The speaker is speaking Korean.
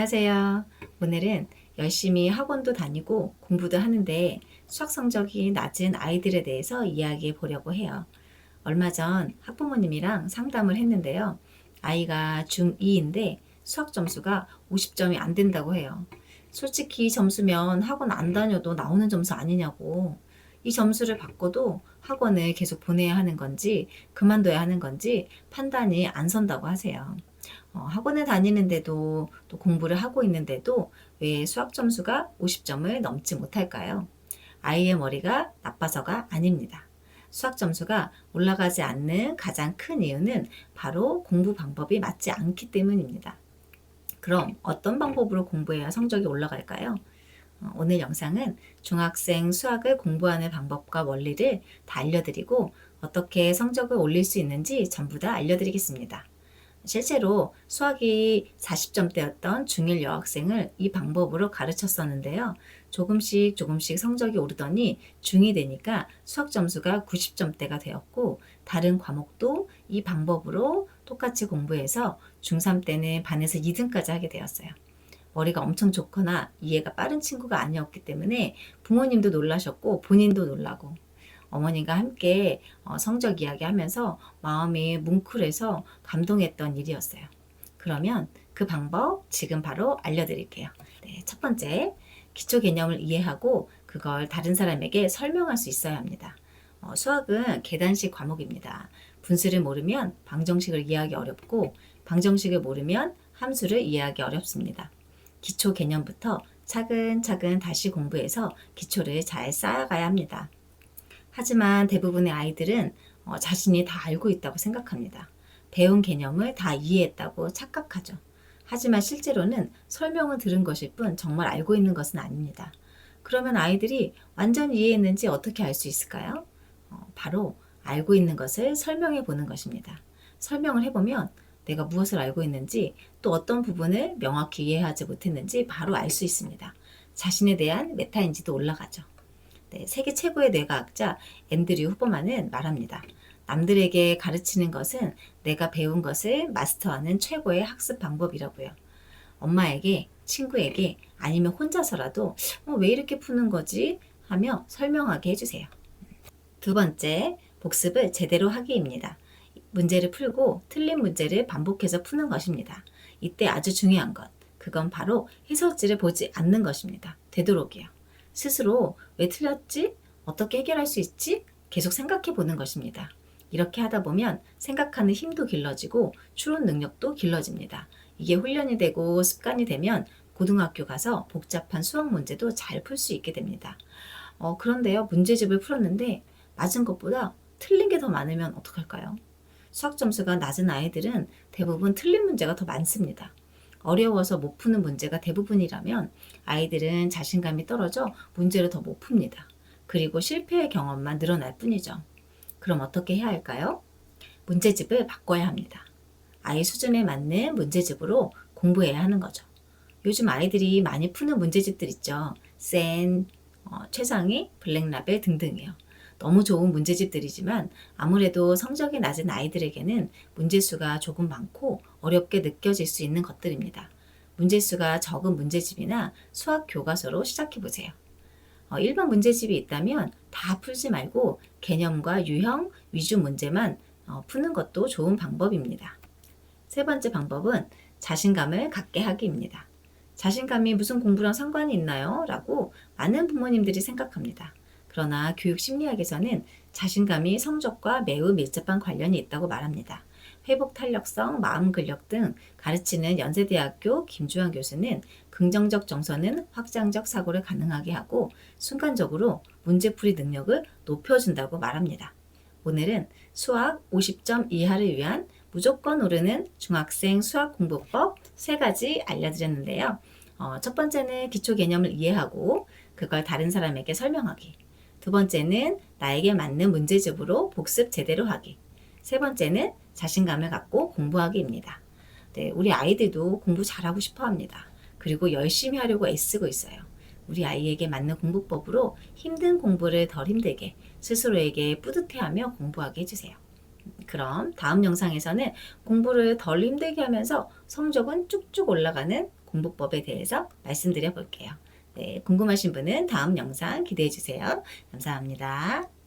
안녕하세요. 오늘은 열심히 학원도 다니고 공부도 하는데 수학 성적이 낮은 아이들에 대해서 이야기해 보려고 해요. 얼마 전 학부모님이랑 상담을 했는데요. 아이가 중2인데 수학 점수가 50점이 안 된다고 해요. 솔직히 이 점수면 학원 안 다녀도 나오는 점수 아니냐고. 이 점수를 받고도 학원을 계속 보내야 하는 건지 그만둬야 하는 건지 판단이 안 선다고 하세요. 학원에 다니는데도 또 공부를 하고 있는데도 왜 수학 점수가 50점을 넘지 못할까요? 아이의 머리가 나빠서가 아닙니다. 수학 점수가 올라가지 않는 가장 큰 이유는 바로 공부 방법이 맞지 않기 때문입니다. 그럼 어떤 방법으로 공부해야 성적이 올라갈까요? 오늘 영상은 중학생 수학을 공부하는 방법과 원리를 다 알려드리고 어떻게 성적을 올릴 수 있는지 전부 다 알려드리겠습니다. 실제로 수학이 40점대였던 중1 여학생을 이 방법으로 가르쳤었는데요. 조금씩 성적이 오르더니 중2 되니까 수학 점수가 90점대가 되었고 다른 과목도 이 방법으로 똑같이 공부해서 중3 때는 반에서 2등까지 하게 되었어요. 머리가 엄청 좋거나 이해가 빠른 친구가 아니었기 때문에 부모님도 놀라셨고 본인도 놀라고 어머님과 함께 성적 이야기하면서 마음이 뭉클해서 감동했던 일이었어요. 그러면 그 방법 지금 바로 알려드릴게요. 네, 첫 번째, 기초 개념을 이해하고 그걸 다른 사람에게 설명할 수 있어야 합니다. 수학은 계단식 과목입니다. 분수를 모르면 방정식을 이해하기 어렵고 방정식을 모르면 함수를 이해하기 어렵습니다. 기초 개념부터 차근차근 다시 공부해서 기초를 잘 쌓아가야 합니다. 하지만 대부분의 아이들은 자신이 다 알고 있다고 생각합니다. 배운 개념을 다 이해했다고 착각하죠. 하지만 실제로는 설명을 들은 것일 뿐 정말 알고 있는 것은 아닙니다. 그러면 아이들이 완전히 이해했는지 어떻게 알 수 있을까요? 바로 알고 있는 것을 설명해 보는 것입니다. 설명을 해보면 내가 무엇을 알고 있는지 또 어떤 부분을 명확히 이해하지 못했는지 바로 알 수 있습니다. 자신에 대한 메타인지도 올라가죠. 네, 세계 최고의 뇌과학자 앤드류 후버만은 말합니다. 남들에게 가르치는 것은 내가 배운 것을 마스터하는 최고의 학습 방법이라고요. 엄마에게, 친구에게 아니면 혼자서라도 왜 이렇게 푸는 거지? 하며 설명하게 해주세요. 두 번째, 복습을 제대로 하기입니다. 문제를 풀고 틀린 문제를 반복해서 푸는 것입니다. 이때 아주 중요한 것, 그건 바로 해설지를 보지 않는 것입니다. 되도록이요. 스스로 왜 틀렸지? 어떻게 해결할 수 있지? 계속 생각해 보는 것입니다. 이렇게 하다 보면 생각하는 힘도 길러지고 추론 능력도 길러집니다. 이게 훈련이 되고 습관이 되면 고등학교 가서 복잡한 수학 문제도 잘 풀 수 있게 됩니다. 그런데요, 문제집을 풀었는데 맞은 것보다 틀린 게 더 많으면 어떡할까요? 수학 점수가 낮은 아이들은 대부분 틀린 문제가 더 많습니다. 어려워서 못 푸는 문제가 대부분이라면 아이들은 자신감이 떨어져 문제를 더 못 풉니다. 그리고 실패의 경험만 늘어날 뿐이죠. 그럼 어떻게 해야 할까요? 문제집을 바꿔야 합니다. 아이 수준에 맞는 문제집으로 공부해야 하는 거죠. 요즘 아이들이 많이 푸는 문제집들 있죠. 센, 최상위, 블랙라벨 등등이요. 너무 좋은 문제집들이지만 아무래도 성적이 낮은 아이들에게는 문제수가 조금 많고 어렵게 느껴질 수 있는 것들입니다. 문제수가 적은 문제집이나 수학 교과서로 시작해 보세요. 일반 문제집이 있다면 다 풀지 말고 개념과 유형 위주 문제만 푸는 것도 좋은 방법입니다. 세 번째 방법은 자신감을 갖게 하기입니다. 자신감이 무슨 공부랑 상관이 있나요? 라고 많은 부모님들이 생각합니다. 그러나 교육 심리학에서는 자신감이 성적과 매우 밀접한 관련이 있다고 말합니다. 회복 탄력성, 마음 근력 등 가르치는 연세대학교 김주환 교수는 긍정적 정서는 확장적 사고를 가능하게 하고 순간적으로 문제풀이 능력을 높여준다고 말합니다. 오늘은 수학 50점 이하를 위한 무조건 오르는 중학생 수학 공부법 3가지 알려드렸는데요. 첫 번째는 기초 개념을 이해하고 그걸 다른 사람에게 설명하기. 두 번째는 나에게 맞는 문제집으로 복습 제대로 하기. 세 번째는 자신감을 갖고 공부하기입니다. 네, 우리 아이들도 공부 잘하고 싶어 합니다. 그리고 열심히 하려고 애쓰고 있어요. 우리 아이에게 맞는 공부법으로 힘든 공부를 덜 힘들게 스스로에게 뿌듯해하며 공부하게 해주세요. 그럼 다음 영상에서는 공부를 덜 힘들게 하면서 성적은 쭉쭉 올라가는 공부법에 대해서 말씀드려 볼게요. 네, 궁금하신 분은 다음 영상 기대해 주세요. 감사합니다.